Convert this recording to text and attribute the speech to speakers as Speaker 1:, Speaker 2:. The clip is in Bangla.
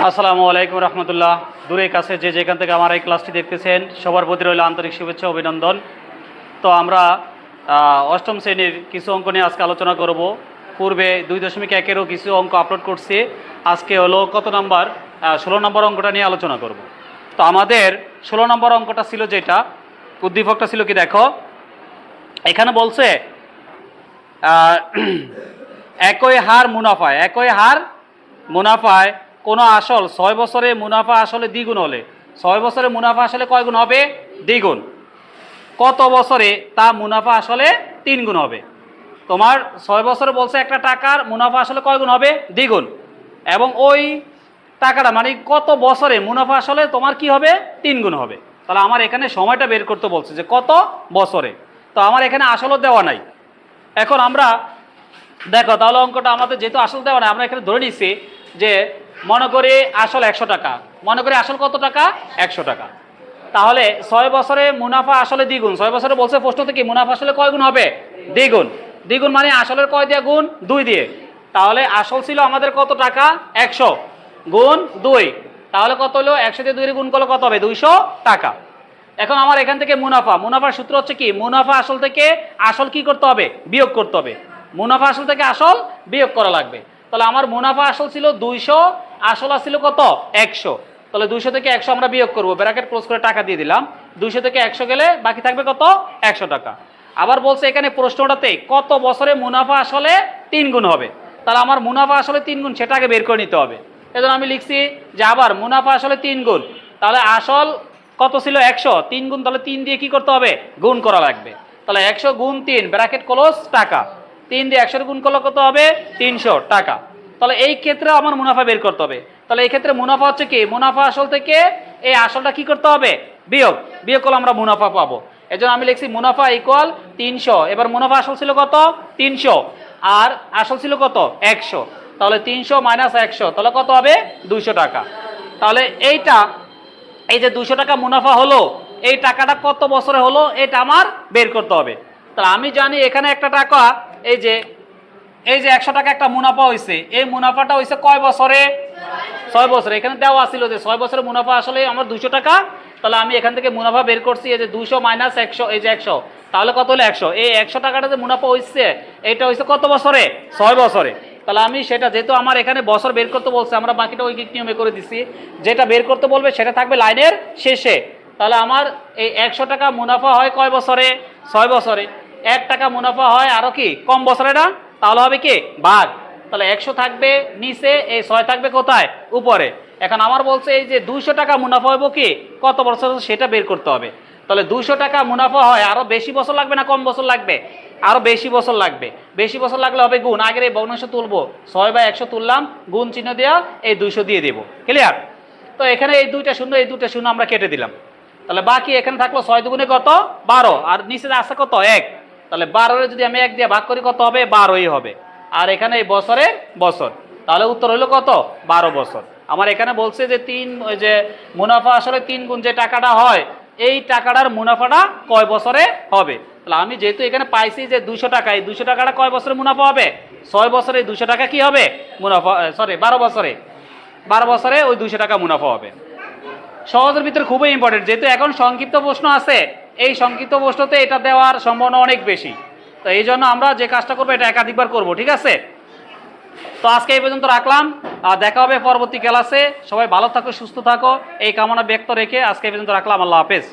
Speaker 1: আসসালামু আলাইকুম রহমতুল্লাহ। দূরে কাছে যে যেখান থেকে আমার এই ক্লাসটি দেখতেছেন সবার প্রতি রইল আন্তরিক শুভেচ্ছা অভিনন্দন। তো আমরা অষ্টম শ্রেণীর কিছু অঙ্ক নিয়ে আজকে আলোচনা করব। পূর্বে 2.1-এরও কিছু অঙ্ক আপলোড করছি। আজকে হলো কত নাম্বার? 16 নম্বর অঙ্কটা নিয়ে আলোচনা করব। তো আমাদের 16 নম্বর অঙ্কটা ছিল যেটা উদ্দীপকটা ছিল কি দেখো, এখানে বলছে একই হার মুনাফায় কোনো আসল 6 বছরে মুনাফা আসলে দ্বিগুণ হলে 6 বছরে মুনাফা আসলে কয় গুণ হবে? দ্বিগুণ। কত বছরে তা মুনাফা আসলে 3 গুণ হবে? তোমার 6 বছরে বলছে একটা টাকার মুনাফা আসলে কয় গুণ হবে? দ্বিগুণ। এবং ওই টাকাটা মানে কত বছরে মুনাফা আসলে তোমার কি হবে? 3 গুণ হবে। তাহলে আমার এখানে সময়টা বের করতে বলছে যে কত বছরে। তো আমার এখানে আসলও দেওয়া নাই। এখন আমরা দেখো তাহলে অঙ্কটা আমাদের যেহেতু আসল দেওয়া নাই, আমরা এখানে ধরে নিচ্ছি যে মনে করি আসল 100 টাকা, মনে করি আসল কত টাকা? 100 টাকা। তাহলে 6 বছরে মুনাফা আসলে দ্বিগুণ। 6 বছরে বলছে প্রশ্ন থেকে মুনাফা আসলে কয় গুণ হবে? দ্বিগুণ। দ্বিগুণ মানে আসলের কয় দিয়ে গুণ? 2 দিয়ে। তাহলে আসল ছিল আমাদের কত টাকা? 100 গুণ 2, তাহলে কত হলো? 100 দিয়ে 2 গুণ করলে কত হবে? 200 টাকা। এখন আমার এখান থেকে মুনাফার সূত্র হচ্ছে কি, মুনাফা আসল থেকে আসল কি করতে হবে? বিয়োগ করতে হবে। মুনাফা আসল থেকে আসল বিয়োগ করা লাগবে। তাহলে আমার মুনাফা আসল ছিল 200, আসল আসছিল কত? 100। তাহলে 200 থেকে 100 আমরা বিয়োগ করব, ব্র্যাকেট ক্লোজ করে টাকা দিয়ে দিলাম। 200 থেকে 100 গেলে বাকি থাকবে কত? 100 টাকা। আবার বলছে এখানে প্রশ্নটাতে কত বছরে মুনাফা আসলে 3 গুণ হবে। তাহলে আমার মুনাফা আসলে 3 গুণ সেটা আগে বের করে নিতে হবে। এজন্য আমি লিখছি যে আবার মুনাফা আসলে 3 গুণ। তাহলে আসল কত ছিল? 100, 3 গুণ, তাহলে 3 দিয়ে কি করতে হবে? গুণ করা লাগবে। তাহলে 100 গুণ 3 ব্র্যাকেট ক্লোজ টাকা। 3 দিয়ে 100 গুণ করলে কত হবে? 300 টাকা। তাহলে এই ক্ষেত্রে আমার মুনাফা বের করতে হবে। তাহলে এই ক্ষেত্রে মুনাফা হচ্ছে কি, মুনাফা আসল থেকে এই আসলটা কি করতে হবে? বিয়োগ করলে আমরা মুনাফা পাবো। এজন্য আমি লিখছি মুনাফা ইকুয়াল 300। এবার মুনাফা আসল ছিল কত? 300, আর আসল ছিল কত? 100। তাহলে 300 মাইনাস 100, তাহলে কত হবে? 200 টাকা। তাহলে এই যে 200 টাকা মুনাফা হলো, এই টাকাটা কত বছরে হলো এটা আমার বের করতে হবে। তাহলে আমি জানি এখানে একটা টাকা, এই যে 100 টাকা একটা মুনাফা হয়েছে, এই মুনাফাটা হয়েছে কয় বছরে? 6 বছরে। এখানে দেওয়া ছিল যে 6 বছরের মুনাফা আসলে আমার 200 টাকা। তাহলে আমি এখান থেকে মুনাফা বের করছি, এই যে 200 মাইনাস 100, এই যে 100, তাহলে কত হলো? 100। এই 100 টাকাটা যে মুনাফা হয়েছে এটা হয়েছে কত বছরে? 6 বছরে। তাহলে আমি সেটা, যেহেতু আমার এখানে বছর বের করতে বলছে, আমরা বাকিটা ঐকিক নিয়মে করে দিচ্ছি। যেটা বের করতে বলবে সেটা থাকবে লাইনের শেষে। তাহলে আমার এই 100 টাকা মুনাফা হয় কয় বছরে? 6 বছরে। 1 টাকা মুনাফা হয় আরো কি কম বছরে না? তাহলে হবে কি ভাগ। তাহলে 100 থাকবে নিচে, এই 6 থাকবে কোথায়? উপরে। এখন আমার বলছে এই যে 200 টাকা মুনাফা হইব কি কত বছর, সেটা বের করতে হবে। তাহলে 200 টাকা মুনাফা হয় আরো বেশি বছর লাগবে না কম বছর লাগবে? আরো বেশি বছর লাগবে। বেশি বছর লাগলে হবে গুণ। আগের এই ভগ্নাংশ তুলবো, 6/100 তুললাম, গুণ চিহ্ন দেওয়া, এই 200 দিয়ে দেবো। ক্লিয়ার? তো এখানে এই 2টা শূন্য, এই 2টা শূন্য আমরা কেটে দিলাম। তাহলে বাকি এখানে থাকলো 6 দুগুণে কত? 12, আর নিচে আছে কত? 1। তাহলে 12 যদি আমি 1 দিয়ে ভাগ করি কত হবে? 12ই হবে। আর এখানে এই বছরে বছর, তাহলে উত্তর হইলো কত? 12 বছর। আমার এখানে বলছে যে যে মুনাফা আসলে 3 গুণ যে টাকাটা হয়, এই টাকাটার মুনাফাটা কয় বছরে হবে? তাহলে আমি যেহেতু এখানে পাইছি যে 200 টাকা, এই 200 টাকাটা কয় বছরে মুনাফা হবে? 6 বছরে 200 টাকা কি হবে? মুনাফা, সরি 12 বছরে। 12 বছরে ওই 200 টাকা মুনাফা হবে। সহজের ভিতরে খুবই ইম্পর্টেন্ট, যেহেতু এখন সংক্ষিপ্ত প্রশ্ন আছে, এই সংক্ষিপ্ত প্রশ্নতে এটা দেওয়ার সম্ভাবনা অনেক বেশি। তো এই জন্য আমরা যে কাজটা করবো এটা একাধিকবার করব, ঠিক আছে? তো আজকে এই পর্যন্ত রাখলাম, দেখা হবে পরবর্তী ক্লাসে। সবাই ভালো থাকো, সুস্থ থাকো, এই কামনা ব্যক্ত রেখে আজকে এই পর্যন্ত রাখলাম। আল্লাহ হাফেজ।